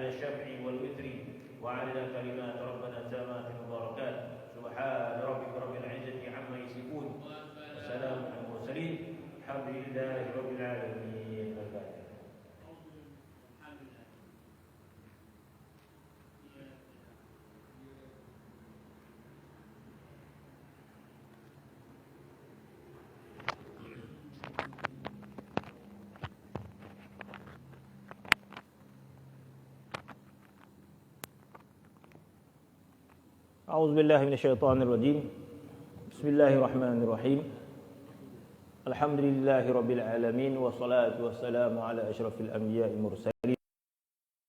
عدد الشفع والوتر وعدد كلمات ربنا التامات المباركات سبحان ربك رب العزة عما يصفون وسلام على المرسلين الحمد لله رب العالمين. الفاتحة. A'udzubillahi minasyaitonirrajim. Bismillahirrahmanirrahim. Alhamdulillahi rabbil alamin wassalatu wassalamu ala asyrafil anbiya'i mursalin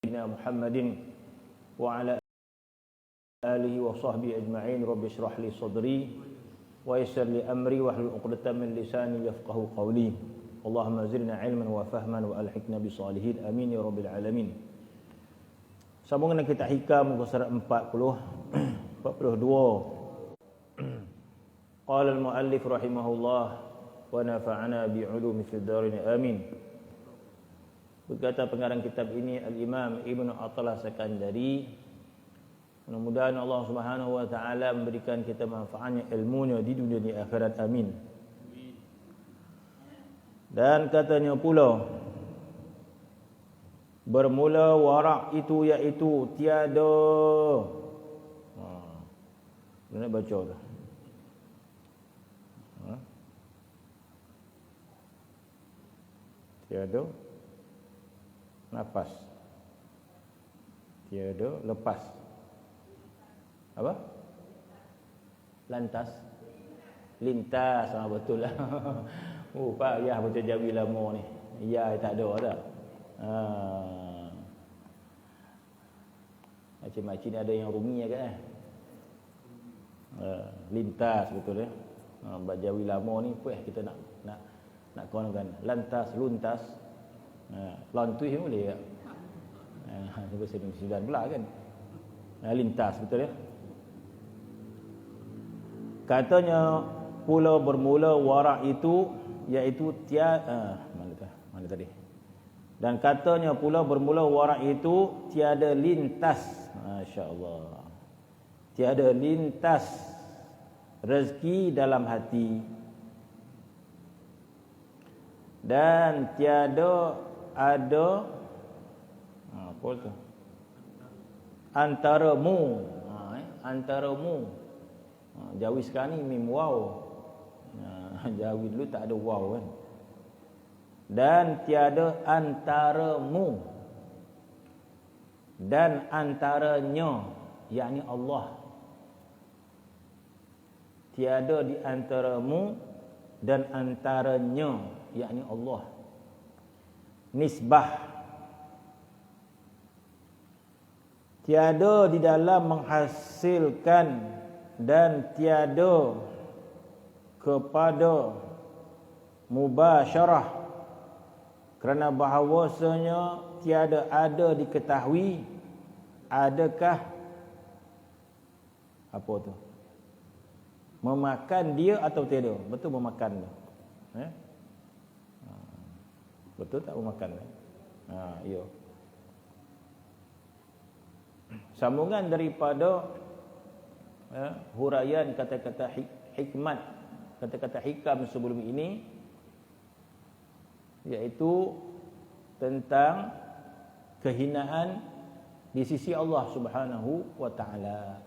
Muhammadin wa ala alihi wa sahbihi ajma'in. Rabbi shrah li sadri wa yassir li amri wahlul 'uqdatam min lisani yafqahu qawli. Allahumma zidna ilman wa fahman wa alhiqna bisalihin. Amin ya rabbil alamin. Sambung dengan kita hikam muka surat 42. Qala al-muallif rahimahullah wa nafa'ana bi'ulumi fid dharain amin. Berkata pengarang kitab ini Al-Imam Ibnu Athaillah Sakandari, mudah-mudahan Allah Subhanahu wa taala memberikan kita manfaatnya ilmunya di dunia di akhirat, amin. Dan katanya pula, bermula warak itu iaitu tiada. Nak baca dah. Tiada nafas. Tiada lepas. Apa? Lantas. Lintas. Betul lah. Pak ya baca Jawi lama ni. Ya tak ada dah. Macam-macam ni ada yang rumi kan. Lintas betul ya. Bajawi lama ni apa kita nak kawan-kawan. Lantas, luntas. Lantui boleh tak? Bahasa Indonesia pula kan. Lintas betul ya. Katanya pula bermula warak itu iaitu mana tadi? Dan katanya pula bermula warak itu tiada lintas. Masya-Allah. Tiada lintas rezeki dalam hati dan tiada ada apa tu antaramu, antaramu. Jawi sekarang ni mim waw. Jawi dulu tak ada waw kan. Dan tiada antaramu dan antaranya, yakni Allah. Tiada di antaramu dan antaranya, yakni Allah. Nisbah. Tiada di dalam menghasilkan dan tiada kepada mubasyarah, kerana bahawasanya tiada ada diketahui adakah apa tu memakan dia atau tiada. Betul memakan dia. Betul tak memakan dia? Ya. Sambungan daripada huraian kata-kata hikmat, kata-kata hikam sebelum ini, iaitu tentang kehinaan di sisi Allah Subhanahu wa taala.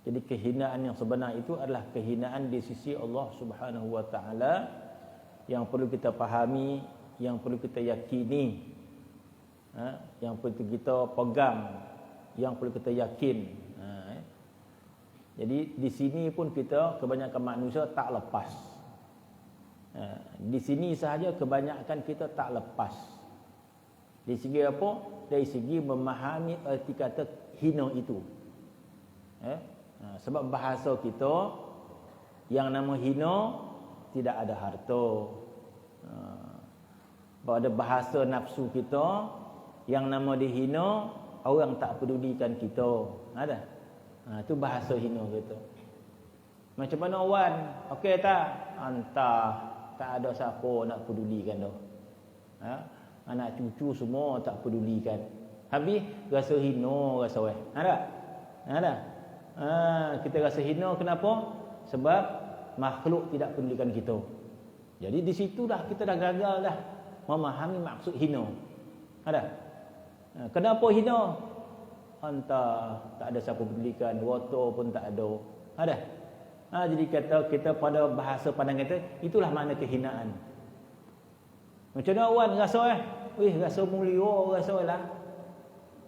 Jadi kehinaan yang sebenar itu adalah kehinaan di sisi Allah Subhanahu wa taala yang perlu kita fahami, yang perlu kita yakini, yang perlu kita pegang, yang perlu kita yakin. Jadi di sini pun kita kebanyakan manusia tak lepas. Di sini sahaja kebanyakan kita tak lepas. Dari segi apa? Dari segi memahami erti kata hina itu. Sebab bahasa kita yang nama hina tidak ada harta. Pada bahasa nafsu kita yang nama dihina, orang tak pedulikan kita. Ada? Itu bahasa hina kita. Macam mana Wan? Okey tak? Entah. Tak ada siapa nak pedulikan dah. Anak cucu semua tak pedulikan. Habis rasa hina, rasa Ada? Ada. Kita rasa hina kenapa? Sebab makhluk tidak pedulikan kita. Jadi di situ dah kita dah gagal dah memahami maksud hina. Ada? Kenapa hina? Entah, tak ada siapa pedulikan, water pun tak ada. Ada? Jadi kata kita pada bahasa pandangan kita, itulah makna kehinaan. Macam mana Wan rasa rasa mulia, rasa lah.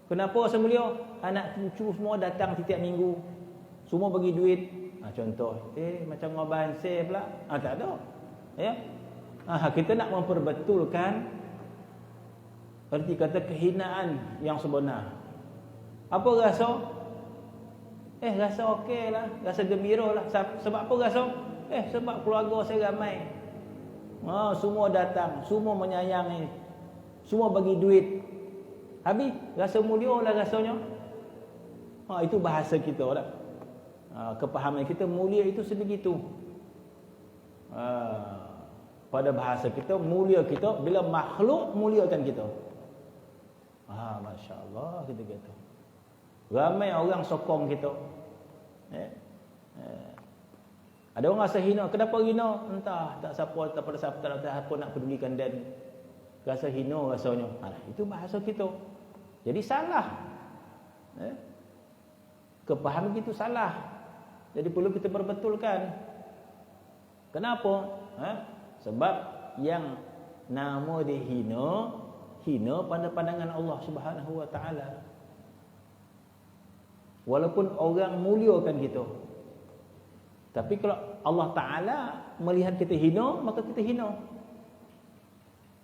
Kenapa rasa mulia? Anak cucu semua datang setiap minggu. Semua bagi duit. Contoh, macam ngoban saya pula. Tak ada. Ya. Kita nak memperbetulkan erti kata kehinaan yang sebenar. Apa rasa? Rasa okey lah, rasa gembira lah. Sebab apa rasa? Sebab keluarga saya ramai. Semua datang, semua menyayangi, semua bagi duit. Habis rasa mulia lah rasanya. Itu bahasa kita lah. Kepahaman kita mulia itu sebegitu. Pada bahasa kita mulia kita bila makhluk muliakan kita. Masya-Allah kita kata. Ramai orang sokong kita. Ada orang rasa hina. Kenapa hina? Entah, tak siapa, tak pada siapa, tak ada siapa nak pedulikan dan rasa hina rasanya. Itu bahasa kita. Jadi salah. Kepahaman itu salah. Jadi perlu kita perbetulkan. Kenapa? Sebab yang nama dia hina pada pandangan Allah Subhanahu wa taala. Walaupun orang muliakan kita. Tapi kalau Allah Ta'ala melihat kita hina, maka kita hina.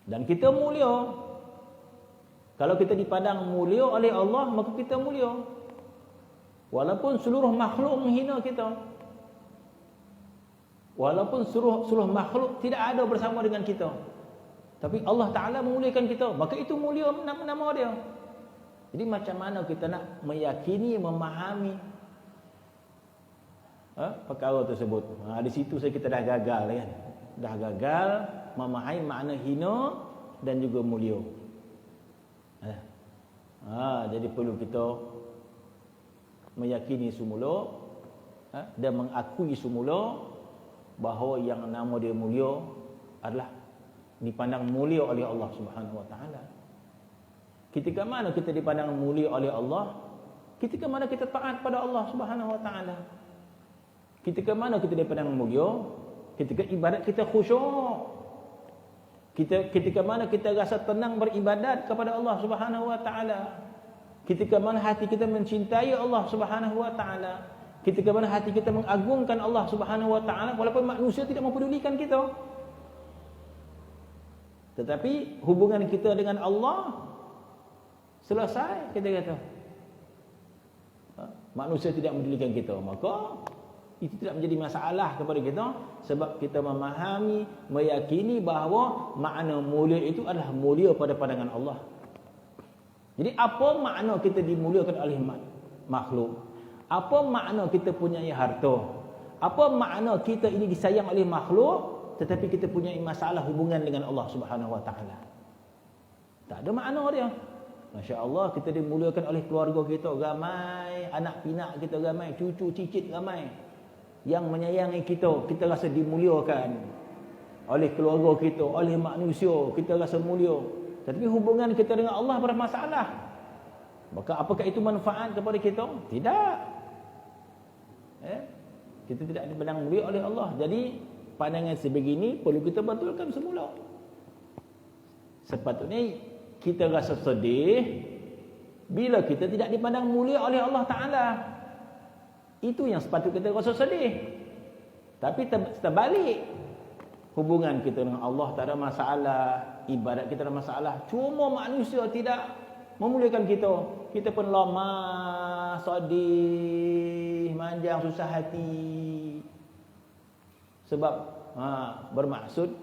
Dan kita mulia. Kalau kita dipandang mulia oleh Allah, maka kita mulia. Walaupun seluruh makhluk menghina kita. Walaupun seluruh makhluk tidak ada bersama dengan kita. Tapi Allah Ta'ala memuliakan kita, maka itu mulia nama dia. Jadi macam mana kita nak meyakini, memahami perkara tersebut? Di situ kita dah gagal kan. Dah gagal memahami makna hina dan juga mulia. Jadi perlu kita meyakini semula dan mengakui semula bahawa yang nama dia mulia adalah dipandang mulia oleh Allah Subhanahu wa taala. Ketika mana kita dipandang mulia oleh Allah? Ketika mana kita taat pada Allah Subhanahu wa taala? Ketika mana kita dipandang mulia? Ketika ibadat kita khusyuk. Ketika mana kita rasa tenang beribadat kepada Allah Subhanahu wa taala. Ketika mana hati kita mencintai Allah Subhanahu wa taala. Ketika mana hati kita mengagungkan Allah Subhanahu wa taala walaupun manusia tidak mempedulikan kita. Tetapi hubungan kita dengan Allah selesai, kita kata. Manusia tidak mempedulikan kita, maka itu tidak menjadi masalah kepada kita sebab kita memahami, meyakini bahawa makna mulia itu adalah mulia pada pandangan Allah. Jadi apa makna kita dimuliakan oleh makhluk? Apa makna kita punya harta? Apa makna kita ini disayang oleh makhluk tetapi kita punya masalah hubungan dengan Allah Subhanahu wa taala? Tak ada makna dia. Masya-Allah, kita dimuliakan oleh keluarga kita ramai, anak pinak kita ramai, cucu cicit ramai yang menyayangi kita. Kita rasa dimuliakan oleh keluarga kita, oleh manusia, kita rasa mulia. Tapi hubungan kita dengan Allah bermasalah. Maka apakah itu manfaat kepada kita? Tidak. Kita tidak dipandang mulia oleh Allah. Jadi pandangan sebegini perlu kita betulkan semula. Sepatutnya kita rasa sedih bila kita tidak dipandang mulia oleh Allah Ta'ala. Itu yang sepatutnya kita rasa sedih. Tapi terbalik, hubungan kita dengan Allah tak ada masalah, ibadat kita ada masalah. Cuma manusia tidak memuliakan kita. Kita pun lemah, sedih, manjang, susah hati. Sebab bermaksud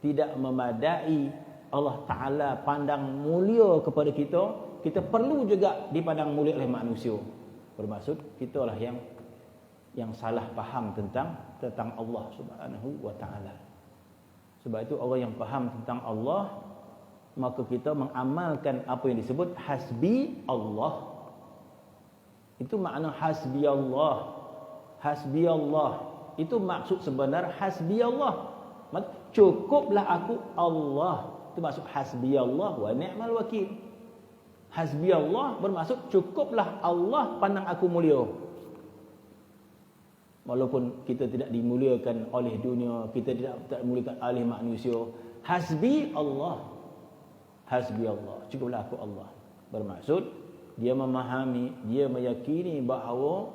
tidak memadai Allah Ta'ala pandang mulia kepada kita, kita perlu juga dipandang mulia oleh manusia. Bermaksud kita lah yang salah faham tentang Allah Subhanahu wa taala. Sebab itu orang yang faham tentang Allah maka kita mengamalkan apa yang disebut hasbi Allah. Itu makna hasbi Allah. Hasbi Allah itu maksud sebenar hasbi Allah. Cukuplah aku Allah. Itu maksud hasbi Allah wa ni'mal wakil. Hasbi Allah bermaksud cukuplah Allah pandang aku mulia. Walaupun kita tidak dimuliakan oleh dunia, kita tidak dimuliakan oleh manusia, hasbi Allah. Hasbi Allah, cukuplah aku Allah. Bermaksud dia memahami, dia meyakini bahawa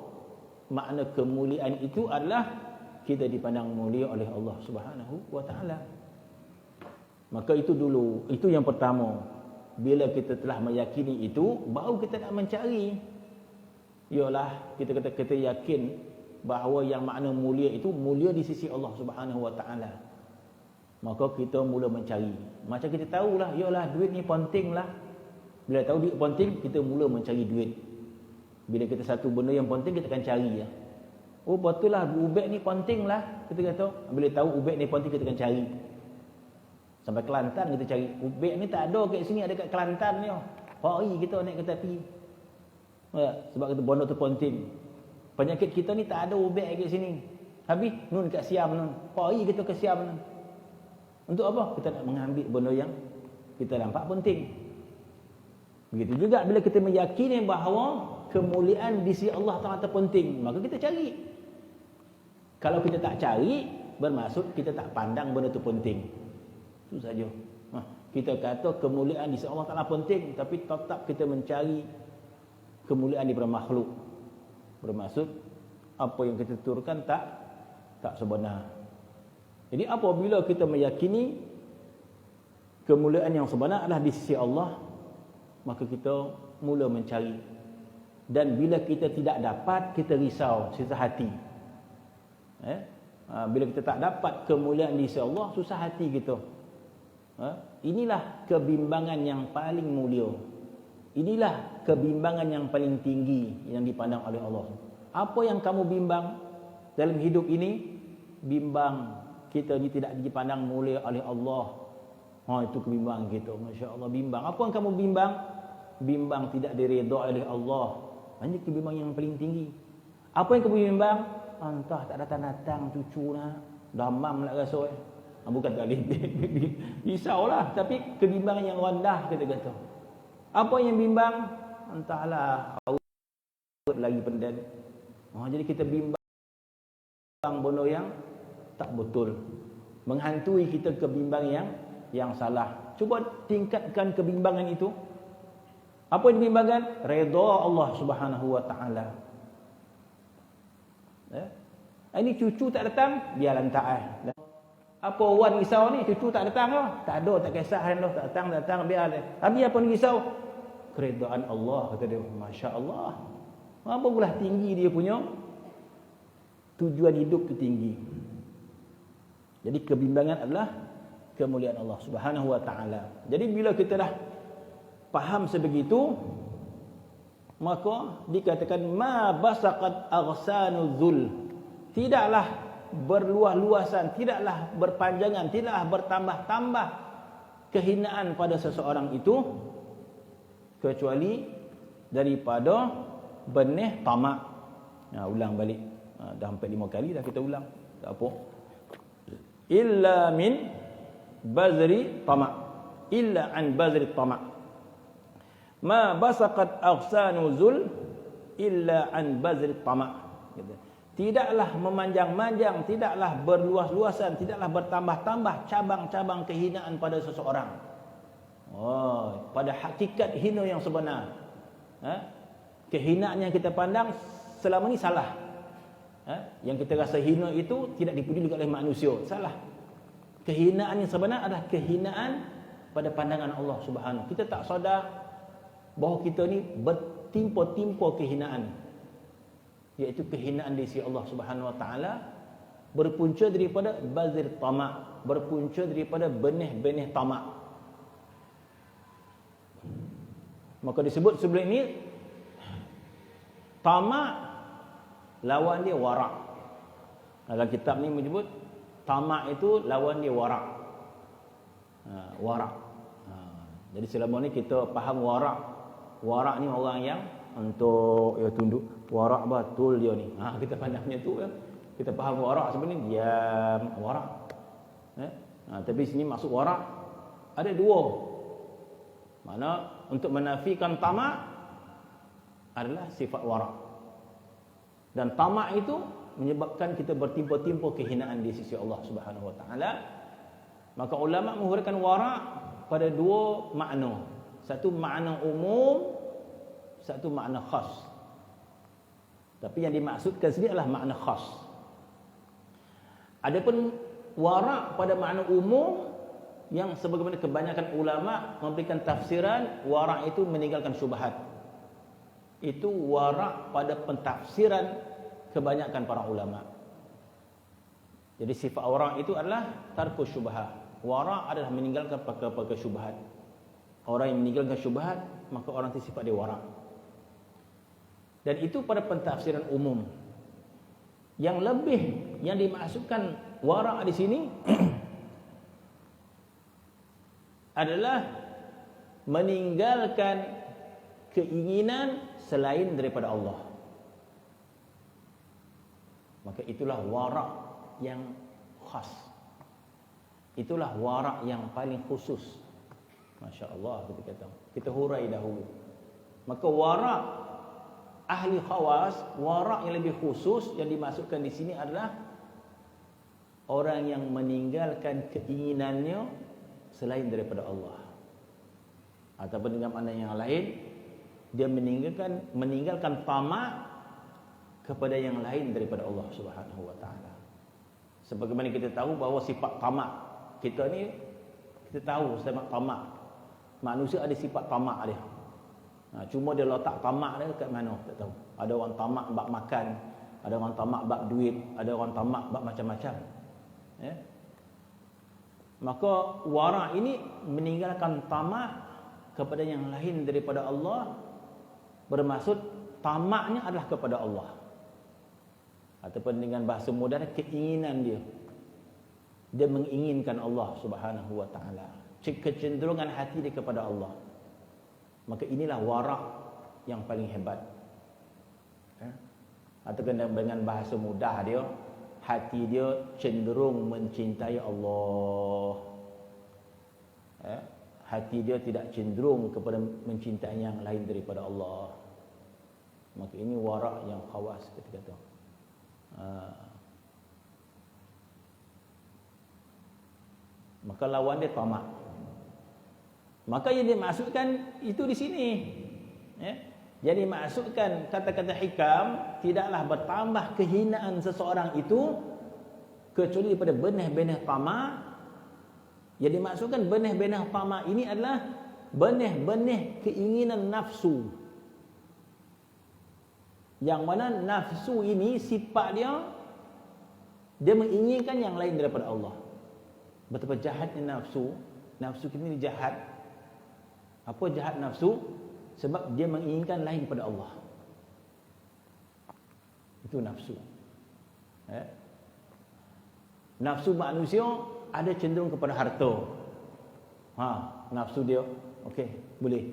makna kemuliaan itu adalah kita dipandang mulia oleh Allah Subhanahu wa taala. Maka itu dulu, itu yang pertama. Bila kita telah meyakini itu, baru kita nak mencari. Yalah, kita yakin bahawa yang makna mulia itu mulia di sisi Allah Subhanahu wa taala. Maka kita mula mencari. Macam kita tahulah, yalah duit ni pentinglah. Bila tahu duit penting, kita mula mencari duit. Bila kita satu benda yang penting, kita akan cari ya. Oh betul lah, ubek ni penting lah. Kita kata, bila tahu ubek ni penting, kita akan cari. Sampai Kelantan kita cari. Ubek ni tak ada kat sini, ada kat Kelantan ni. Hari kita naik kereta api. Sebab kata benda tu penting. Penyakit kita ni tak ada ubek kat sini. Habis, nun kat Siam nun. Hari kita ke Siam nun. Untuk apa? Kita nak mengambil benda yang kita nampak penting. Begitu juga bila kita meyakini bahawa kemuliaan di sisi Allah Ta'ala penting, maka kita cari. Kalau kita tak cari, bermaksud kita tak pandang benda itu penting. Itu saja. Kita kata kemuliaan di sisi Allah Ta'ala penting, tapi tetap kita mencari kemuliaan daripada makhluk. Bermaksud apa yang kita tuturkan tak sebenar. Jadi apabila kita meyakini kemuliaan yang sebenar adalah di sisi Allah, maka kita mula mencari. Dan bila kita tidak dapat, kita risau, susah hati. Bila kita tak dapat kemuliaan di sisi Allah, susah hati kita. Inilah kebimbangan yang paling mulia. Inilah kebimbangan yang paling tinggi yang dipandang oleh Allah. Apa yang kamu bimbang dalam hidup ini? Bimbang kita ni tidak dipandang mulia oleh Allah. Itu kebimbangan kita. Masya Allah, bimbang. Apa yang kamu bimbang? Bimbang tidak diredha oleh Allah. Ini kebimbangan yang paling tinggi. Apa yang kamu bimbang? Entah tak datang-datang cucu nak. Damam nak rasa. Bukan tak boleh risaulah, tapi kebimbangan yang rendah kita kata. Apa yang bimbang? Entahlah, awet lagi pendan. Jadi kita bimbang benda yang tak betul, menghantui kita kebimbangan yang salah. Cuba tingkatkan kebimbangan itu. Apa yang dibimbangkan? Redha Allah Subhanahu wa taala. Ini cucu tak datang, biar lantak. Apa wan risau ni, cucu tak datang ke? Tak ada, tak kisah dah, tak datang biar dia. Tapi apa ni risau? Keredaan Allah, kata dia. Masya-Allah. Apa pula tinggi dia punya tujuan hidup tu tinggi. Jadi kebimbangan adalah kemuliaan Allah Subhanahu wa taala. Jadi bila kita dah faham sebegitu, maka dikatakan ma basaqat aghsanu dzul. Tidaklah berluas-luasan, tidaklah berpanjangan, tidaklah bertambah-tambah kehinaan pada seseorang itu kecuali daripada benih tamak. Ulang balik. Dah sampai 5 kali dah kita ulang. Tak apa. Illa min bazri tamak. Illa an bazri tamak. Ma basaqat aghsanu zul illa an bazri tamak. Tidaklah memanjang-manjang, tidaklah berluas-luasan, tidaklah bertambah-tambah cabang-cabang kehinaan pada seseorang. Pada hakikat hina yang sebenar. Kehinaan yang kita pandang selama ni salah. Yang kita rasa hina itu tidak dipuji oleh manusia. Salah. Kehinaan yang sebenar adalah kehinaan pada pandangan Allah Subhanahu. Kita tak sadar bahawa kita ni bertimpa-timpa kehinaan. Iaitu kehinaan di sisi Allah Subhanahu wa taala berpunca daripada bazir tamak, berpunca daripada benih-benih tamak. Maka disebut sebelum ini tamak lawan dia warak. Dalam kitab ni menyebut tamak itu lawan dia warak. Warak. Jadi selama ni kita faham warak. Warak ni orang yang untuk ya tunduk. Warak betul dia ni. Kita pandangnya tu ya. Kita faham warak sebenarnya diam, warak. Tapi sini maksud warak ada dua. Mana untuk menafikan tamak adalah sifat warak. Dan tamak itu menyebabkan kita bertimpa-timpa kehinaan di sisi Allah Subhanahu wa taala. Maka ulama menghuraikan warak pada dua makna. Satu makna umum, satu makna khas. Tapi yang dimaksudkan sini adalah makna khas. Adapun warak pada makna umum yang sebagaimana kebanyakan ulama memberikan tafsiran, warak itu meninggalkan syubhat. Itu warak pada pentafsiran kebanyakan para ulama. Jadi sifat warak itu adalah tarkus syubhat. Warak adalah meninggalkan perkara-perkara syubhat. Orang yang meninggalkan syubhat, maka orang itu sifat dia warak. Dan itu pada pentafsiran umum. Yang lebih yang dimaksudkan warak di sini adalah meninggalkan keinginan selain daripada Allah. Maka itulah warak yang khas. Itulah warak yang paling khusus. Masya Allah, kita kata. Kita hurai dahulu. Maka warak ahli khawas, warak yang lebih khusus yang dimasukkan di sini adalah orang yang meninggalkan keinginannya selain daripada Allah. Ataupun dengan makna yang lain, dia meninggalkan tamak kepada yang lain daripada Allah Subhanahu wa taala. Sebagaimana kita tahu bahawa sifat tamak kita ni, kita tahu sifat tamak. Manusia ada sifat tamak dia. Cuma dia letak tamak dia kat mana tak tahu. Ada orang tamak bab makan, ada orang tamak bab duit, ada orang tamak bab macam-macam. Ya. Maka warak ini meninggalkan tamak kepada yang lain daripada Allah, bermaksud tamaknya adalah kepada Allah. Ataupun dengan bahasa mudah, keinginan dia. Dia menginginkan Allah Subhanahu wa taala. Kecenderungan hati dia kepada Allah. Maka inilah warak yang paling hebat. Ataupun dengan bahasa mudah dia, hati dia cenderung mencintai Allah. Hati dia tidak cenderung kepada mencintai yang lain daripada Allah. Maka ini warak yang khawas, kita kata. Maka lawan dia tamak. Maka yang dimaksudkan itu di sini. Jadi maksudkan kata-kata hikam, tidaklah bertambah kehinaan seseorang itu kecuali pada benih-benih tamak. Yang dimaksudkan benih-benih tamak ini adalah benih-benih keinginan nafsu. Yang mana nafsu ini sifat dia menginginkan yang lain daripada Allah. Betapa jahatnya nafsu. Nafsu kita ini jahat. Apa jahat nafsu? Sebab dia menginginkan lain daripada Allah. Itu nafsu. Nafsu manusia ada cenderung kepada harta. Nafsu dia, okey, boleh.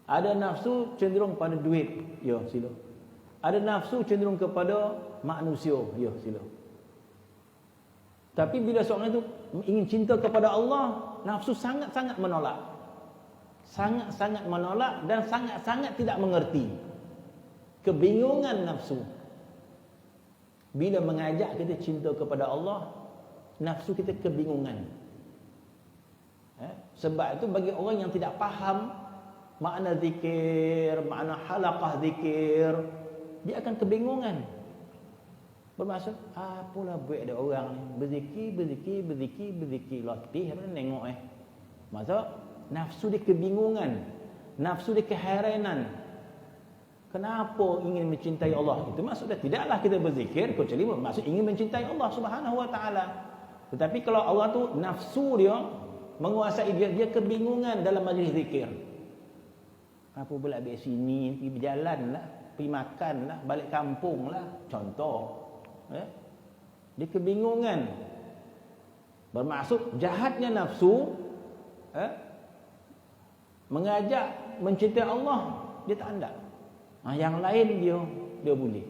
Ada nafsu cenderung pada duit. Ya, sila. Ada nafsu cenderung kepada manusia. Ya, sila. Tapi bila seorang itu ingin cinta kepada Allah, nafsu sangat-sangat menolak. Sangat-sangat menolak dan sangat-sangat tidak mengerti. Kebingungan nafsu. Bila mengajak kita cinta kepada Allah, nafsu kita kebingungan. Sebab itu bagi orang yang tidak faham makna zikir, makna halaqah zikir, dia akan kebingungan. Bermaksud, apalah buat ada orang ni berzikir, latih apa tengok Maksud nafsu dia kebingungan, nafsu dia keheranan. Kenapa ingin mencintai Allah? Itu maksudnya tidaklah kita berzikir kecuali maksud ingin mencintai Allah Subhanahu wa taala. Tetapi kalau Allah tu nafsu dia menguasai dia kebingungan dalam majlis zikir. Apa pula ambil sini, pergi berjalan lah, pergi makan lah, balik kampung lah, contoh. Dia kebingungan. Bermaksud jahatnya nafsu Mengajak mencintai Allah, dia tak ada. Yang lain dia boleh.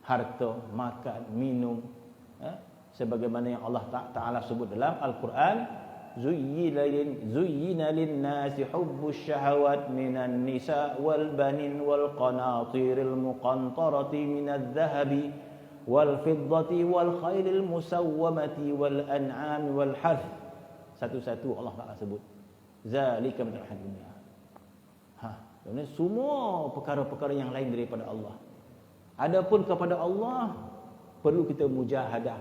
Harta, makan, minum, sebagaimana yang Allah Ta'ala sebut dalam Al-Quran, zuyyina lin-nasi hubbus syahawat minan nisa wal banin wal qanatiril muqantarati minadh dhahabi wal fiddati wal khailil musawwamati wal an'ami wal harth. Satu-satu Allah Ta'ala sebut. Zalika min al-dunya. Maksudnya semua perkara-perkara yang lain daripada Allah. Adapun kepada Allah perlu kita mujahadah.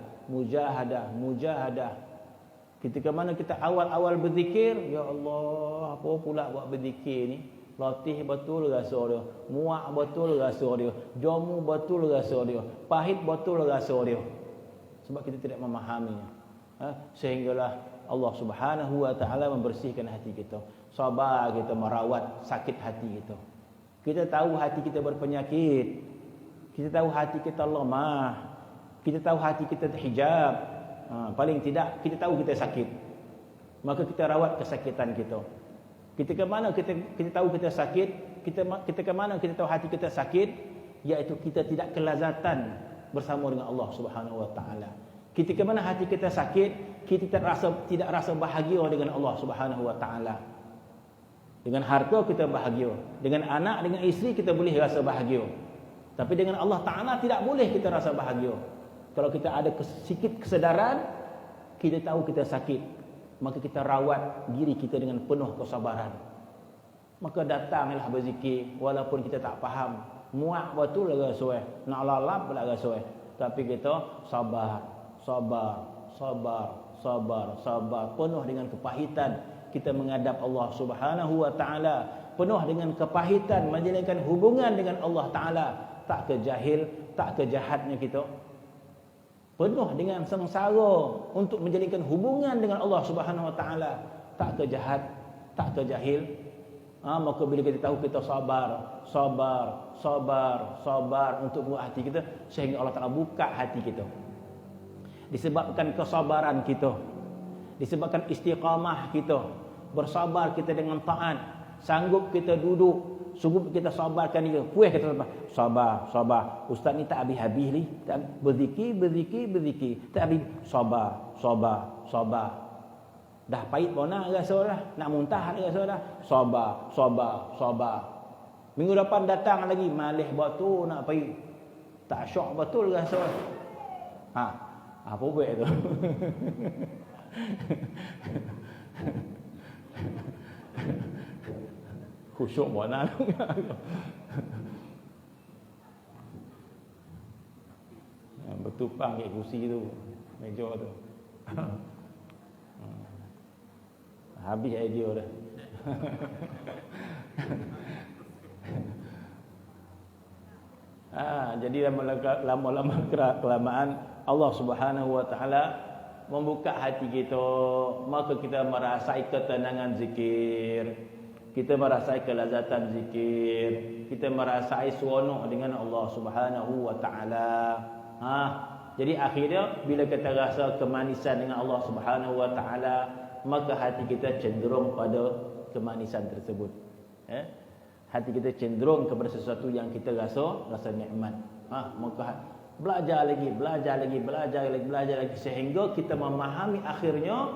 Ketika mana kita awal-awal berzikir, ya Allah, apa pula buat berzikir ni? Latih betul rasa dia, muak betul rasa dia, jamu betul rasa dia, pahit betul rasa dia. Sebab kita tidak memahaminya. Sehinggalah Allah Subhanahu wa taala membersihkan hati kita. Sabar kita merawat sakit hati kita. Kita tahu hati kita berpenyakit. Kita tahu hati kita lemah. Kita tahu hati kita terhijab. Paling tidak kita tahu kita sakit. Maka kita rawat kesakitan kita. Ketika mana kita tahu kita sakit, ketika mana kita tahu hati kita sakit, iaitu kita tidak kelazatan bersama dengan Allah Subhanahu wa taala. Ketika mana hati kita sakit, kita tidak rasa bahagia dengan Allah Subhanahu wa taala. Dengan harta kita bahagia, dengan anak, dengan isteri kita boleh rasa bahagia. Tapi dengan Allah Taala tidak boleh kita rasa bahagia. Kalau kita ada sedikit kesedaran, kita tahu kita sakit, maka kita rawat diri kita dengan penuh kesabaran. Maka datanglah berzikir walaupun kita tak faham. Muak betul lah rasa, nak lalap pula rasa. Tapi kita sabar, penuh dengan kepahitan. Kita menghadap Allah Subhanahu wa taala penuh dengan kepahitan menjalankan hubungan dengan Allah Taala, tak kejahil, tak kejahatnya kita. Penuh dengan sengsara untuk menjalinkan hubungan dengan Allah Subhanahu wa taala, tak kejahat, tak kejahil. Maka bila kita tahu kita sabar untuk buat hati kita, sehingga Allah Taala buka hati kita. Disebabkan kesabaran kita, disebabkan istiqamah kita, bersabar kita dengan taat, sanggup kita duduk, sanggup kita sabarkan dia. Puas kita sabar. Ustaz ni tak habis-habis ni, tak berzikir. Tak habis. Sabar. Dah pahit bona rasa dah, nak muntah rasa dah. Sabar. Minggu depan datang lagi, malih betul nak pahit. Tak syok betul rasa. Apa buat tu? Khusyuk mana tu? Bertupang kat kursi tu, meja tu. Habis idea dah. Jadi lama-lama kelamaan Allah Subhanahu wa taala membuka hati kita, maka kita merasai ketenangan zikir, kita merasai kelazatan zikir, kita merasai seronok dengan Allah Subhanahu wa taala. Jadi akhirnya bila kita rasa kemanisan dengan Allah Subhanahu wa taala, maka hati kita cenderung pada kemanisan tersebut. Hati kita cenderung kepada sesuatu yang kita rasa nikmat. Maka belajar lagi sehingga kita memahami akhirnya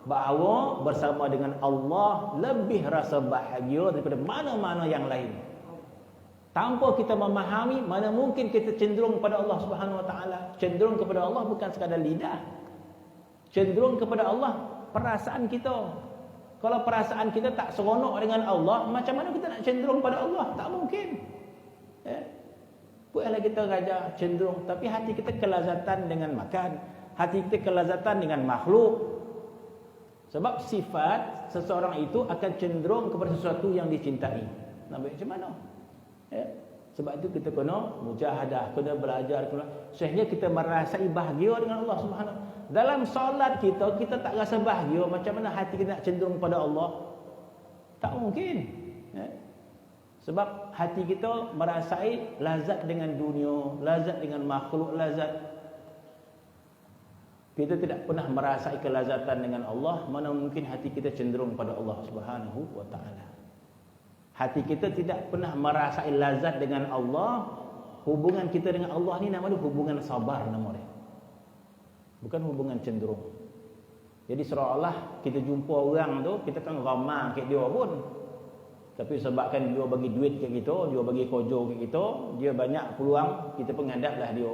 bahawa bersama dengan Allah lebih rasa bahagia daripada mana-mana yang lain. Tanpa kita memahami, mana mungkin kita cenderung kepada Allah Subhanahu wa taala. Cenderung kepada Allah bukan sekadar lidah. Cenderung kepada Allah perasaan kita. Kalau perasaan kita tak seronok dengan Allah, macam mana kita nak cenderung pada Allah? Tak mungkin. Buatlah kita raja cenderung, tapi hati kita kelazatan dengan makan, hati kita kelazatan dengan makhluk. Sebab sifat seseorang itu akan cenderung kepada sesuatu yang dicintai. Nak buat macam mana? Sebab itu kita kena mujahadah, kena belajar, sehingga kita merasai bahagia dengan Allah Subhanahu. Dalam solat kita tak rasa bahagia, macam mana hati kita nak cenderung pada Allah? Tak mungkin. Sebab hati kita merasai lazat dengan dunia, lazat dengan makhluk, lazat. Kita tidak pernah merasai kelazatan dengan Allah, mana mungkin hati kita cenderung pada Allah Subhanahu wa taala. Hati kita tidak pernah merasai lazat dengan Allah. Hubungan kita dengan Allah ni nama dia hubungan sabar nama dia. Bukan hubungan cenderung. Jadi seolah-olah kita jumpa orang tu, kita kan ramah kat dia pun. Tapi sebabkan dia bagi duit kat kita, dia bagi kojo kat kita, dia banyak peluang, kita pun ngadaplah dia.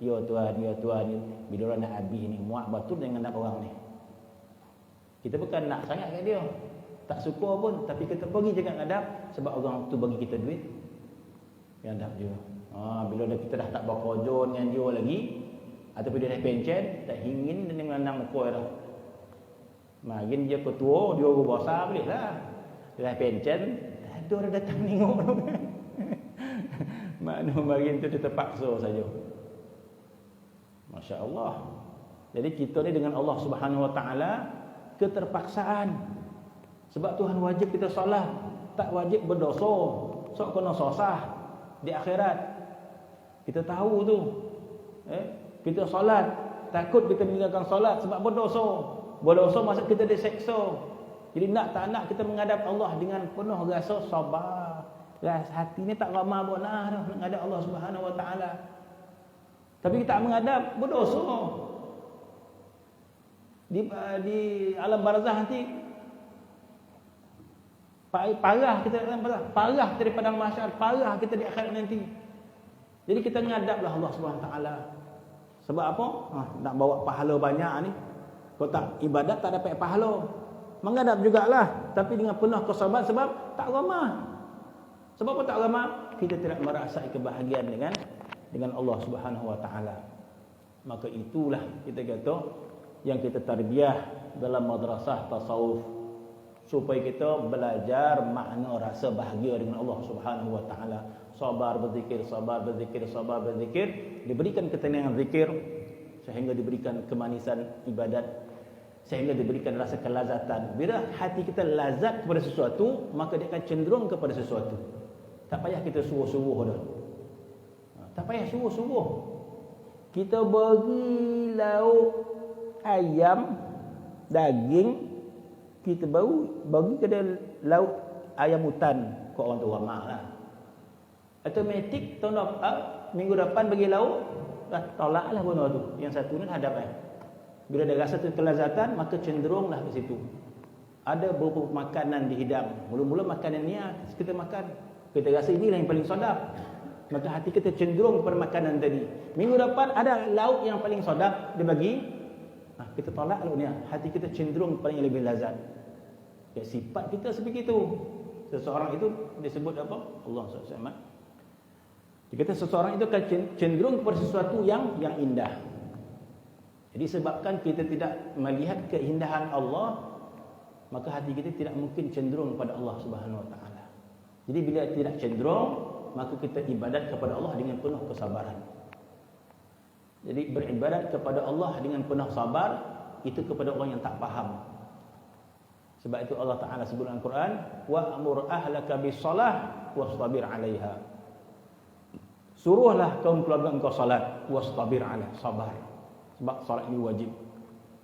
Ya Tuhan, ya Tuhan, bila orang nak habis ni, muak betul dengan ngadap orang ni. Kita bukan nak sangat kat dia. Tak suka pun, tapi kita pergi jangan ngadap sebab orang tu bagi kita duit. Ngadap dia. Bila kita dah tak berkojo dengan dia lagi, ataupun dia dah pencen, tak ingin dia menandang muka dah. Makin dia ketua, dia orang besar boleh lah. Dia dah pencen, ada orang datang tengok tu. Makna makin tu dia terpaksa saja. Masya Allah. Jadi kita ni dengan Allah Subhanahu Wa Taala keterpaksaan. Sebab Tuhan wajib kita solat, tak wajib berdosa. Sok kena sosah di akhirat. Kita tahu tu. Kita solat, takut kita meninggalkan solat sebab berdosa. Berdosa maksud kita diseksa. Jadi nak tak nak kita menghadap Allah dengan penuh rasa sabar. Hati ni tak ramah bonah dah nak menghadap Allah Subhanahu Wa Taala. Tapi kita tak menghadap, berdosa. Di alam barzah nanti parah kita dalam barzah, parah kita di padang mahsyar, parah kita di akhirat nanti. Jadi kita menghadaplah Allah Subhanahu Wa Taala. Sebab apa? Nak bawa pahala banyak ni. Kalau tak ibadat tak dapat pahala. Menghadap jugalah, tapi dengan penuh kesabaran sebab tak ramah. Sebab apa tak ramah? Kita tidak merasai kebahagiaan dengan Allah Subhanahu Wa Taala. Maka itulah kita kata yang kita tarbiyah dalam madrasah tasawuf supaya kita belajar makna rasa bahagia dengan Allah Subhanahu Wa Taala. Sabar berzikir, sabar berzikir, sabar berzikir, diberikan ketenangan zikir sehingga diberikan kemanisan ibadat, sehingga diberikan rasa kelazatan. Bila hati kita lazat kepada sesuatu, maka dia akan cenderung kepada sesuatu. Tak payah kita suruh-suruh dah. Tak payah suruh-suruh. Kita bagi lauk ayam, daging, kita baru bagi ke dia lauk ayam hutan. Kau orang tu ramah lah. Automatik tahun minggu depan bagi lauk, tolaklah benda tu. Yang satu ni hadap Bila ada rasa kelazatan, maka cenderunglah ke situ. Ada beberapa makanan dihidang. Mula-mula makanan ni kita makan. Kita rasa inilah yang paling sedap. Maka hati kita cenderung kepada makanan tadi. Minggu depan ada lauk yang paling sedap dia bagi. Kita tolak lauk ni. Hati kita cenderung kepada yang lebih lazat. Ya, sifat kita seperti itu. Seseorang itu disebut apa? Allah SWT. Dia kata seseorang itu akan cenderung kepada sesuatu yang indah. Jadi sebabkan kita tidak melihat keindahan Allah, maka hati kita tidak mungkin cenderung kepada Allah Subhanahu Wa Taala. Jadi bila tidak cenderung, maka kita ibadat kepada Allah dengan penuh kesabaran. Jadi beribadat kepada Allah dengan penuh sabar, itu kepada orang yang tak faham. Sebab itu Allah Taala sebut dalam Quran, wa'mur ahlaka bis-shalah wastabir 'alaiha. Suruhlah kaum keluarga engkau salat, wastabir 'alaiha, sabar. Sebab salat ini wajib.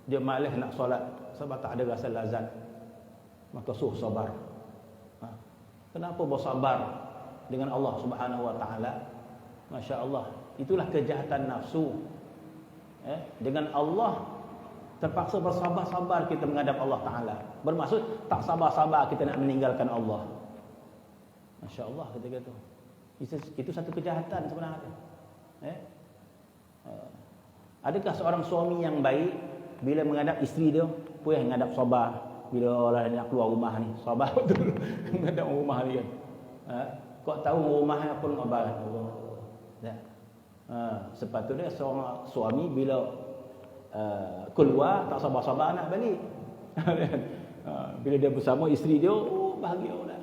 Dia malas nak salat sebab tak ada rasa lazat. Maka suruh sabar. Kenapa bersabar dengan Allah Subhanahu Wa Taala? Masya-Allah, itulah kejahatan nafsu. Dengan Allah terpaksa bersabar-sabar kita menghadap Allah Taala. Bermaksud tak sabar-sabar kita nak meninggalkan Allah. Masya-Allah kita kata. Itu satu kejahatan sebenarnya. Adakah seorang suami yang baik bila menghadap isteri dia, puas menghadap sabar bila orang nak keluar rumah ni, sabar betul menghadap rumah ni kan. Kau tahu rumah apa ngabar. Sepatutnya seorang suami bila keluar tak sabar-sabar nak balik. Bila dia bersama isteri dia, bahagia dah.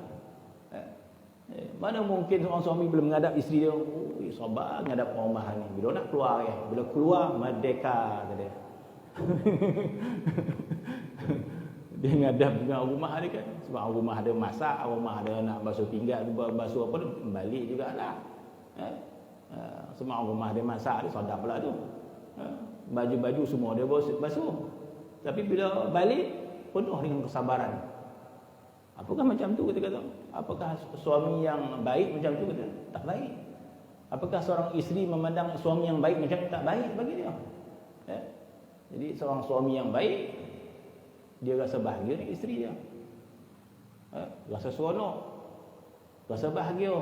Mana mungkin seorang suami belum menghadap isteri dia, sabar menghadap rumah ni. Bila nak keluar ya, bila keluar merdeka dia. Dia menghadap dengan rumah dia kan. Sebab rumah ada masak, rumah ada nak basuh pinggan, basuh apa tu, balik jugalah. Semua rumah dia masak, dia sedap pula tu. Baju-baju semua dia basuh. Tapi bila balik penuh dengan kesabaran. Apakah macam tu kita kata? Apakah suami yang baik macam tu kita? Tak baik. Apakah seorang isteri memandang suami yang baik macam tak baik bagi dia? Jadi seorang suami yang baik, dia rasa bahagia dengan isteri dia. Rasa seronok, rasa bahagia,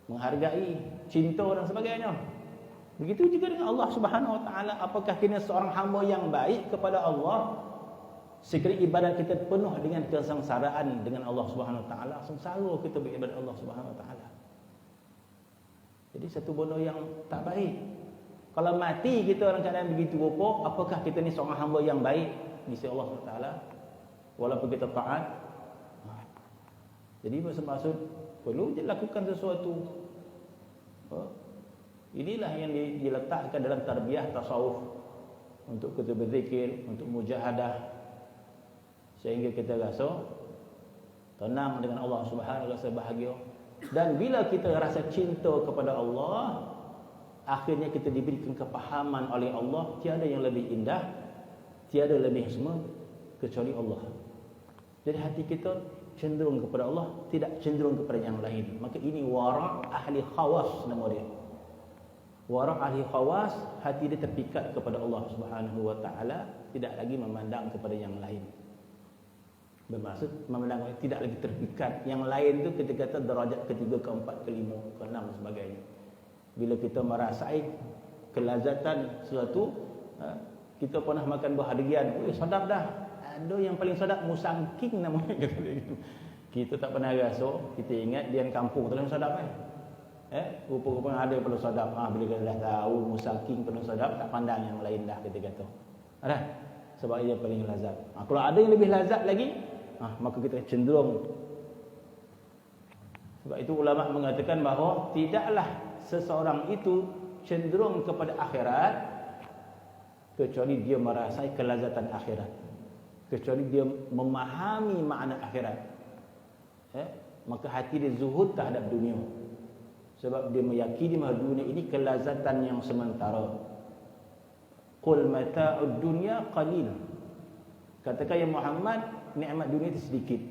menghargai, cinta dan sebagainya. Begitu juga dengan Allah Subhanahu Wa Taala. Apakah kena seorang hamba yang baik kepada Allah, sekiranya ibadat kita penuh dengan kesengsaraan dengan Allah Subhanahu Wa Taala, sengsara kita beribadat Allah Subhanahu Wa Taala. Jadi satu benda yang tak baik. Kalau mati kita dalam keadaan begitu rupa, apakah kita ni seorang hamba yang baik di sisi Allah Subhanahu Wa Taala walaupun kita taat? Jadi maksud perlu lakukan sesuatu. Inilah yang diletakkan dalam tarbiyah tasawuf untuk kita berzikir, untuk mujahadah, sehingga kita rasa tenang dengan Allah Subhanahu Wa Taala, rasa bahagia. Dan bila kita rasa cinta kepada Allah, akhirnya kita diberikan kepahaman oleh Allah, tiada yang lebih indah, tiada lebih semua kecuali Allah. Jadi hati kita cenderung kepada Allah, tidak cenderung kepada yang lain. Maka ini wara' ahli khawas nama dia. Wara' ahli khawas, hati dia terpikat kepada Allah Subhanahu Wa Taala, tidak lagi memandang kepada yang lain. Bermaksud memandang tidak lagi terpikat. Yang lain tu kita kata darajat ketiga, keempat, kelima, keenam dan sebagainya. Bila kita merasai kelazatan sesuatu, kita pernah makan buah durian, sedap dah. Ada yang paling sedap musangking namanya kata gitu. Kita tak pernah rasa, kita ingat dian kampung tu yang sedap kan. Rupa-rupa ada yang paling sedap. Bila kita dah tahu musangking paling sedap, tak pandang yang lain dah kita kata. Ada? Sebab ia paling lazat. Kalau ada yang lebih lazat lagi, maka kita cenderung. Sebab itu ulama mengatakan bahawa tidaklah seseorang itu cenderung kepada akhirat kecuali dia merasai kelazatan akhirat, kecuali dia memahami makna akhirat. Maka hati dia zuhud terhadap dunia, sebab dia meyakini bahawa dunia ini kelazatan yang sementara. Qul mata'ud dunya qalil. Katakan ya Muhammad, nikmat dunia itu sedikit.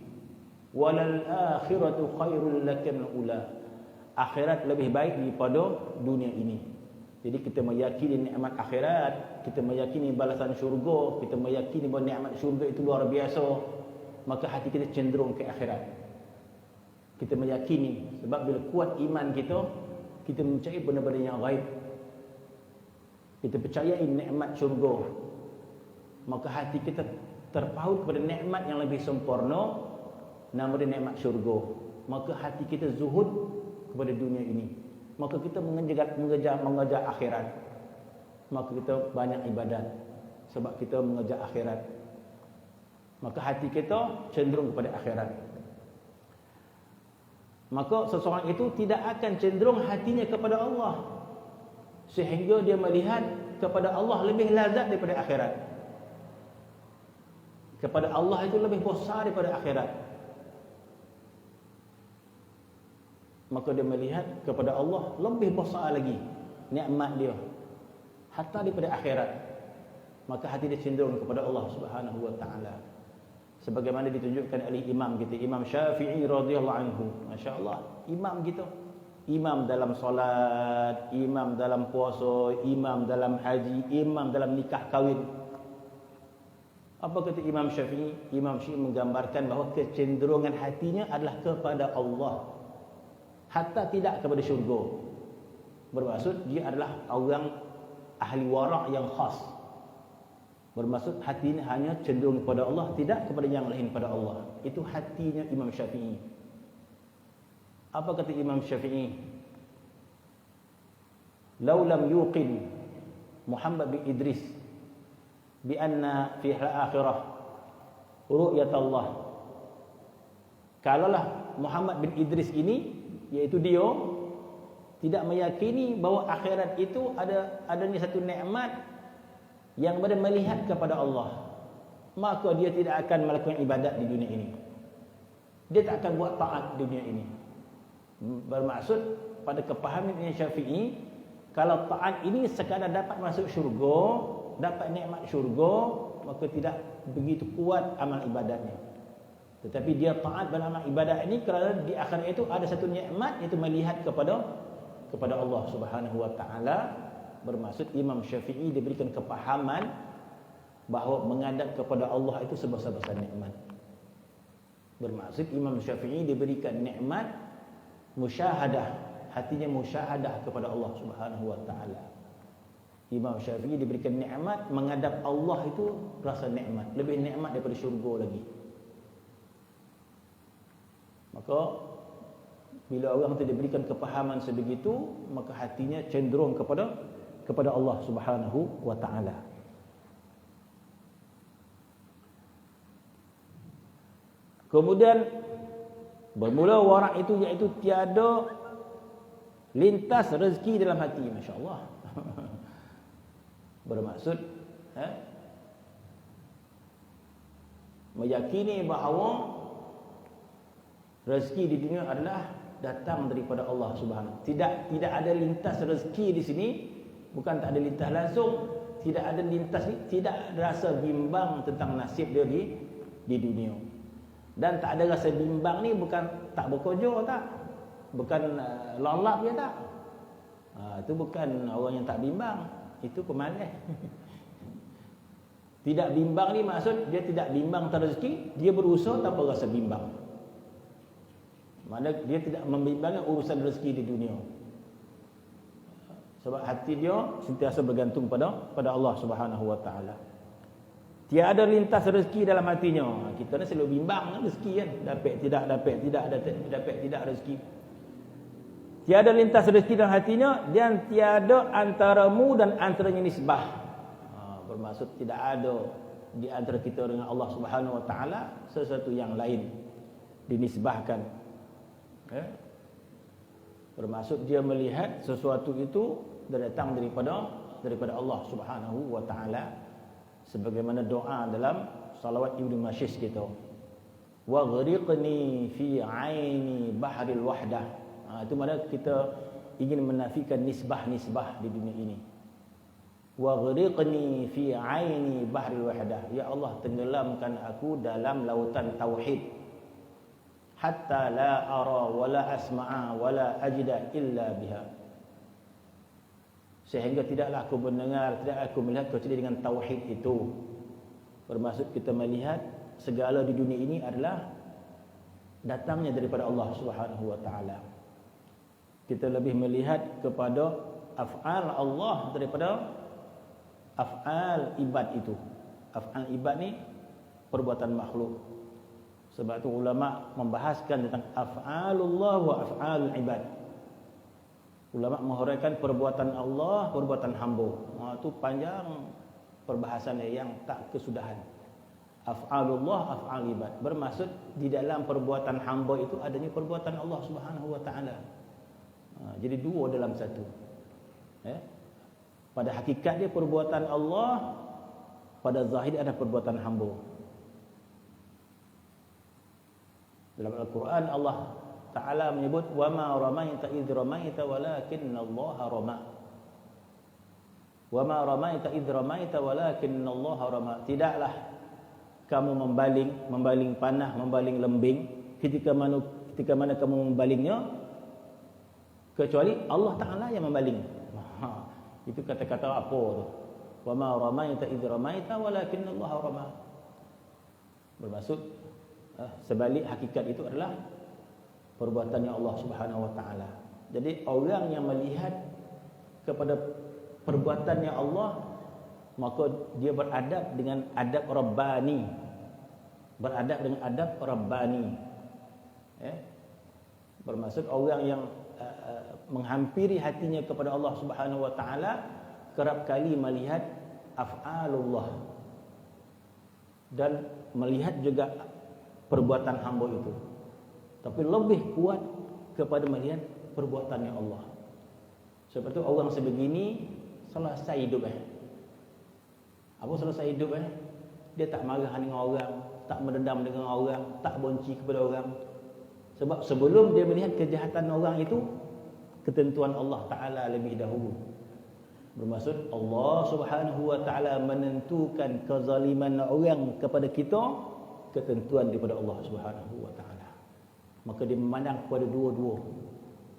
Walal akhiratu khairul laka min ula. Akhirat lebih baik daripada dunia ini. Jadi kita meyakini nikmat akhirat, kita meyakini balasan syurga, kita meyakini bahawa nikmat syurga itu luar biasa, maka hati kita cenderung ke akhirat. Kita meyakini, sebab bila kuat iman kita, kita mencari benda-benda yang gaib. Kita percayai nikmat syurga, maka hati kita terpaut kepada nikmat yang lebih sempurna, nama dia nikmat syurga. Maka hati kita zuhud kepada dunia ini, maka kita mengejar akhirat. Maka kita banyak ibadat sebab kita mengejar akhirat. Maka hati kita cenderung kepada akhirat. Maka seseorang itu tidak akan cenderung hatinya kepada Allah, sehingga dia melihat kepada Allah lebih lazat daripada akhirat. Kepada Allah itu lebih besar daripada akhirat. Maka dia melihat kepada Allah lebih besar lagi nikmat dia, hatta daripada akhirat. Maka hati dia cenderung kepada Allah Subhanahu Wa Taala. Sebagaimana ditunjukkan oleh imam kita, Imam Syafi'i radhiyallahu anhu. Masya-Allah, imam kita. Imam dalam solat, imam dalam puasa, imam dalam haji, imam dalam nikah kahwin. Apa kata Imam Syafi'i? Imam Syafi'i menggambarkan bahawa kecenderungan hatinya adalah kepada Allah, hatta tidak kepada syurga. Bermaksud dia adalah orang ahli wara' yang khas. Bermaksud hatinya hanya cenderung kepada Allah, tidak kepada yang lain pada Allah. Itu hatinya Imam Syafi'i. Apa kata Imam Syafi'i? Lau lam yuqin Muhammad bin Idris bi anna fi al-akhirah ru'yat Allah. Kalaulah Muhammad bin Idris ini, iaitu dia, tidak meyakini bahawa akhirat itu adanya satu nikmat yang boleh melihat kepada Allah, maka dia tidak akan melakukan ibadat di dunia ini. Dia tak akan buat taat di dunia ini. Bermaksud pada kepahaman Imam Syafi'i, Kalau taat ini sekadar dapat masuk syurga, dapat nikmat syurga, maka tidak begitu kuat amal ibadatnya. Tetapi dia taat beramal ibadat ini kerana di akhirat itu ada satu nikmat, iaitu melihat kepada Allah Subhanahu wa taala. Bermaksud Imam Syafi'i diberikan kepahaman bahawa menghadap kepada Allah itu sebesar-besar nikmat. Bermaksud Imam Syafi'i diberikan nikmat musyahadah, hatinya musyahadah kepada Allah Subhanahu wa taala. Imam Syafi'i diberikan nikmat menghadap Allah itu rasa nikmat, lebih nikmat daripada syurga lagi. Maka bila orang itu diberikan kepahaman sebegitu, maka hatinya cenderung kepada Allah Subhanahu wa taala. Kemudian bermula warak itu iaitu tiada lintas rezeki dalam hati, masya-Allah. Bermaksud meyakini bahawa rezeki di dunia adalah datang daripada Allah Subhanahu. Tidak ada lintas rezeki di sini, bukan tak ada lintas langsung, tidak ada lintas, tidak rasa bimbang tentang nasib dia di dunia. Dan tak ada rasa bimbang ni bukan tak berkerja tak, bukan lolap dia tak. Itu bukan orang yang tak bimbang, itu pemalas. Tidak bimbang ni maksud dia tidak bimbang tentang rezeki, dia berusaha tanpa rasa bimbang. Mana dia tidak membimbangkan urusan rezeki di dunia. Sebab hati dia sentiasa bergantung pada Allah Subhanahu wa taala. Tiada lintas rezeki dalam hatinya. Kita ni selalu bimbang dengan rezeki kan, dapat tidak rezeki. Tiada lintas rezeki dalam hatinya dan tiada antaramu dan antaranya nisbah. Bermaksud tidak ada di antara kita dengan Allah Subhanahu wa taala sesuatu yang lain dinisbahkan. Bermaksud dia melihat sesuatu itu datang daripada Allah Subhanahu wa taala, sebagaimana doa dalam salawat Ibnu Masyis kita, wa ghriqni fi aini bahril wahdah. Itu mana kita ingin menafikan nisbah-nisbah di dunia ini. Wa ghriqni fi aini bahril wahdah, ya Allah tenggelamkan aku dalam lautan tauhid, hatta la ara wa la asma'a wa la ajida illa biha, sehingga tidaklah aku mendengar, tidak aku melihat kecuali dengan tauhid itu. Bermaksud kita melihat segala di dunia ini adalah datangnya daripada Allah Subhanahu wa taala. Kita lebih melihat kepada af'al Allah daripada af'al ibad itu. Af'al ibad ni perbuatan makhluk. Sebab itu ulama membahaskan tentang af'alullah wa af'alul ibad. Ulama menghuraikan perbuatan Allah, perbuatan hamba. Itu panjang perbahasannya yang tak kesudahan. Af'alullah, af'al ibad. Bermaksud di dalam perbuatan hamba itu adanya perbuatan Allah Subhanahu wa taala. Jadi dua dalam satu. Pada hakikat dia perbuatan Allah, pada zahir ada perbuatan hamba. Dalam Al-Quran Allah Ta'ala menyebut wa ma ramaita idh ramaita walakinallaha rama. Wa ma ramaita idh ramaita walakinallaha rama. Tidaklah kamu membaling panah, membaling lembing ketika mana kamu membalingnya, kecuali Allah Ta'ala yang membaling. Itu kata-kata apa tu? Wa ma ramaita idh ramaita walakinallaha rama. Bermaksud sebalik hakikat itu adalah perbuatannya Allah Subhanahu wa taala. Jadi orang yang melihat kepada perbuatannya Allah, maka dia beradab dengan adab rabbani. Beradab dengan adab rabbani. Bermaksud orang yang menghampiri hatinya kepada Allah Subhanahu wa taala kerap kali melihat af'alullah dan melihat juga perbuatan hamba itu, tapi lebih kuat kepada melihat perbuatannya Allah. Seperti orang sebegini selesai hidup Apa selesai hidup Dia tak marah dengan orang, tak mendendam dengan orang, tak benci kepada orang. Sebab sebelum dia melihat kejahatan orang itu, ketentuan Allah Ta'ala lebih dahulu. Bermaksud Allah Subhanahu wa taala menentukan kezaliman orang kepada kita, ketentuan daripada Allah Subhanahu wa taala. Maka dia memandang kepada dua-dua,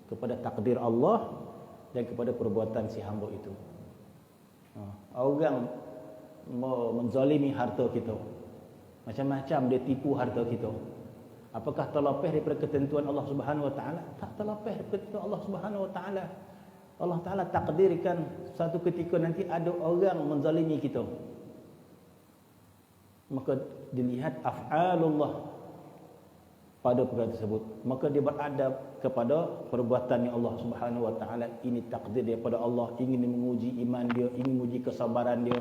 kepada takdir Allah dan kepada perbuatan si hamba itu. Orang menzalimi harta kita, macam-macam dia tipu harta kita, apakah terlepas daripada ketentuan Allah Subhanahu wa taala? Tak terlepas daripada ketentuan Allah Subhanahu wa taala. Allah Ta'ala takdirkan satu ketika nanti ada orang menzalimi kita, maka dilihat af'alullah pada perkara tersebut, maka dia beradab kepada perbuatan yang Allah Subhanahu wa taala. Ini takdir daripada Allah, ingin menguji iman dia, ingin menguji kesabaran dia.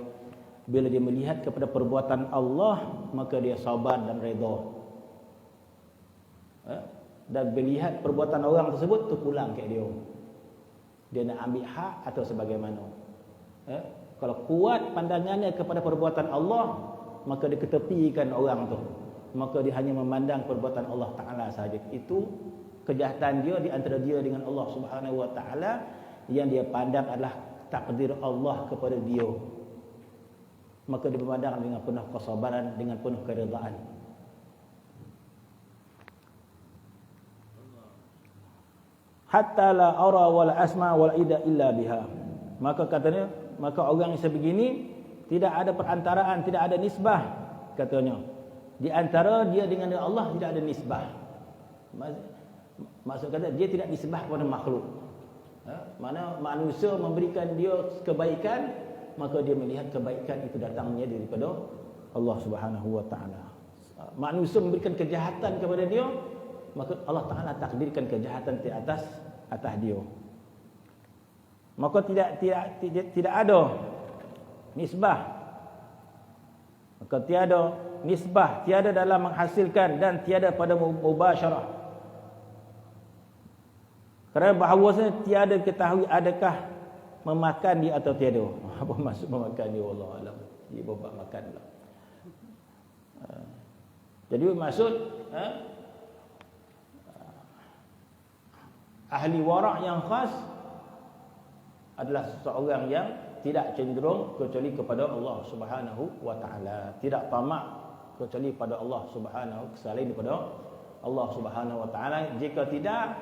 Bila dia melihat kepada perbuatan Allah, maka dia sabar dan redha. Dan melihat perbuatan orang tersebut terpulang kat dia. Dia nak ambil hak atau sebagaimana. Kalau kuat pandangannya kepada perbuatan Allah, maka dia ketepikan orang tu. Maka dia hanya memandang perbuatan Allah Ta'ala sahaja. Itu kejahatan dia di antara dia dengan Allah Subhanahu wa taala, yang dia pandang adalah takdir Allah kepada dia. Maka dia memandang dengan penuh kesabaran, dengan penuh keredaan. Hatta la ara wal asma wal ida illa biha. Maka katanya, maka orang yang sebegini tidak ada perantaraan, tidak ada nisbah, katanya. Di antara dia dengan Allah tidak ada nisbah. Maksud kata dia tidak nisbah kepada makhluk. Mana manusia memberikan dia kebaikan, maka dia melihat kebaikan itu datangnya daripada Allah Subhanahu wa taala. Manusia memberikan kejahatan kepada dia, maka Allah Ta'ala takdirkan kejahatan di atas dia. Maka tidak ada nisbah. Maka tiada nisbah, tiada dalam menghasilkan dan tiada pada mubasyarah. Kerana bahawasanya tiada ketahui adakah memakan dia atau tiada. Apa maksud memakan dia, wallahu alam. Dia buat makanlah. Jadi maksud ahli wara' yang khas adalah seseorang yang tidak cenderung kecuali kepada Allah Subhanahu wa taala, tidak tamak kecuali pada Allah Subhanahu, selain daripada Allah Subhanahu wa taala. Jika tidak,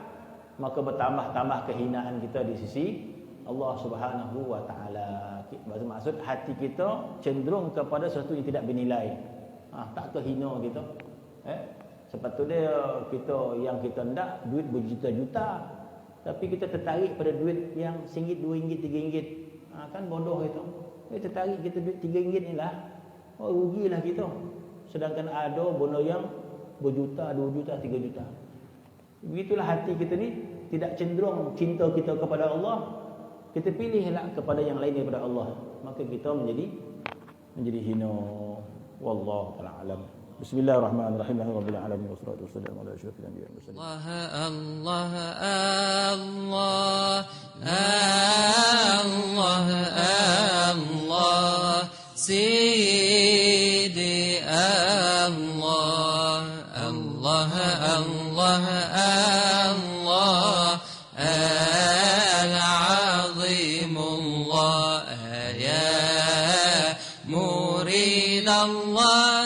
maka bertambah-tambah kehinaan kita di sisi Allah Subhanahu wa taala. Maksud hati kita cenderung kepada sesuatu yang tidak bernilai. Tak kehina kita. Sepatutnya kita yang kita hendak duit berjuta-juta, tapi kita tertarik pada duit yang RM1, RM2, RM3. Kan bodoh itu. Kita tertarik kita duit RM3 ni lah. Rugilah kita. Sedangkan ada benda yang berjuta, 2 juta, 3 juta. Begitulah hati kita ni, tidak cenderung cinta kita kepada Allah. Kita pilihlah kepada yang lain daripada Allah, maka kita menjadi hina. Wallahu ta'ala alam. Bismillahirrahmanirrahim. Rabbil alamin wassalatu wassalamu ala asyrafil anbiya'i wal mursalin. Allah Allah Allah Allah Sayyidi Allah Allah Allah Allah Al-Azim Allah ya murid Allah